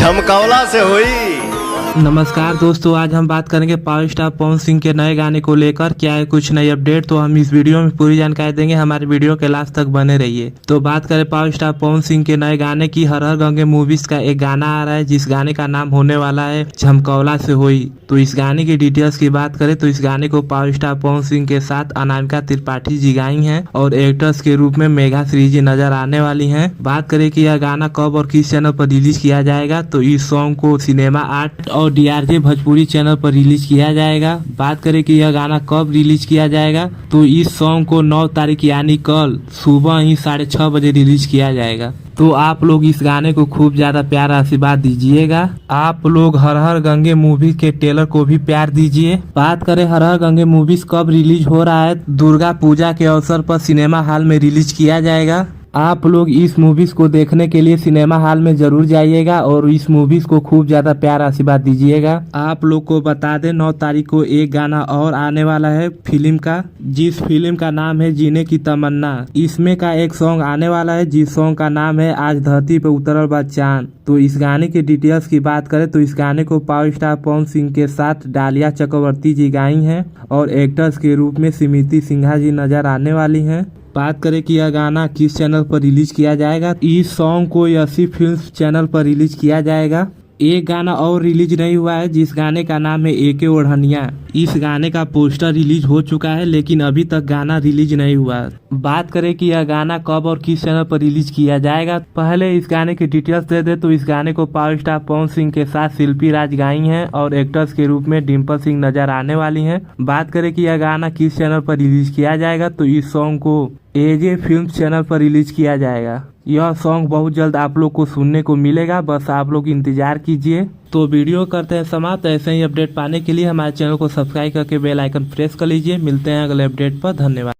झमकौला से हुई। नमस्कार दोस्तों, आज हम बात करेंगे पावर स्टार पवन सिंह के नए गाने को लेकर। क्या है कुछ नई अपडेट, तो हम इस वीडियो में पूरी जानकारी देंगे। हमारे वीडियो के लास्ट तक बने रहिए। तो बात करें पावर स्टार पवन सिंह के नए गाने की, हर हर गंगे मूवीज का एक गाना आ रहा है जिस गाने का नाम होने वाला है झमकौला से हुई। तो इस गाने की डिटेल्स की बात करें तो इस गाने को पावर स्टार पवन सिंह के साथ अनामिका त्रिपाठी जी गाई हैं और एक्टर्स के रूप में मेघा श्री जी नजर आने वाली हैं। बात करें कि यह गाना कब और किस चैनल पर रिलीज किया जाएगा, तो इस सॉन्ग को सिनेमा आर्ट और DRJ भोजपुरी चैनल पर रिलीज किया जाएगा। बात करें कि यह गाना कब रिलीज किया जाएगा, तो इस सॉन्ग को 9 तारीख यानी कल सुबह ही 6:30 बजे रिलीज किया जाएगा। तो आप लोग इस गाने को खूब ज्यादा प्यार आशीर्वाद दीजिएगा। आप लोग हर हर गंगे मूवी के ट्रेलर को भी प्यार दीजिए। बात करें हर हर गंगे मूवीज कब रिलीज हो रहा है, दुर्गा पूजा के अवसर पर सिनेमा हॉल में रिलीज किया जाएगा। आप लोग इस मूवीज को देखने के लिए सिनेमा हॉल में जरूर जाइएगा और इस मूवीज को खूब ज्यादा प्यार आशीर्वाद दीजिएगा। आप लोग को बता दें 9 तारीख को एक गाना और आने वाला है फिल्म का, जिस फिल्म का नाम है जीने की तमन्ना। इसमें का एक सॉन्ग आने वाला है जिस सॉन्ग का नाम है आज धरती पे उतरल बा चांद। तो इस गाने की डिटेल्स की बात करें तो इस गाने को पावर स्टार पवन सिंह के साथ डालिया चक्रवर्ती जी गाई हैं और एक्टर्स के रूप में स्मृति सिन्हा जी नजर आने वाली हैं। बात करें कि यह गाना किस चैनल पर रिलीज किया जाएगा, इस सॉन्ग को यसी फिल्म्स चैनल पर रिलीज किया जाएगा। एक गाना और रिलीज नहीं हुआ है जिस गाने का नाम है एके ओढ़निया। इस गाने का पोस्टर रिलीज हो चुका है लेकिन अभी तक गाना रिलीज नहीं हुआ। बात करें कि यह गाना कब और किस चैनल पर रिलीज किया जाएगा, पहले इस गाने की डिटेल्स दे दे तो इस गाने को पावर स्टार पवन सिंह के साथ शिल्पी राज गाई हैं और एक्टर्स के रूप में डिम्पल सिंह नजर आने वाली हैं। बात करें कि यह गाना किस चैनल पर रिलीज किया जाएगा, तो इस सॉन्ग को AJ फिल्म चैनल पर रिलीज किया जाएगा। यह सॉन्ग बहुत जल्द आप लोग को सुनने को मिलेगा, बस आप लोग इंतजार कीजिए। तो वीडियो करते हैं समाप्त। ऐसे ही अपडेट पाने के लिए हमारे चैनल को सब्सक्राइब करके बेल आइकन प्रेस कर लीजिए। मिलते हैं अगले अपडेट पर। धन्यवाद।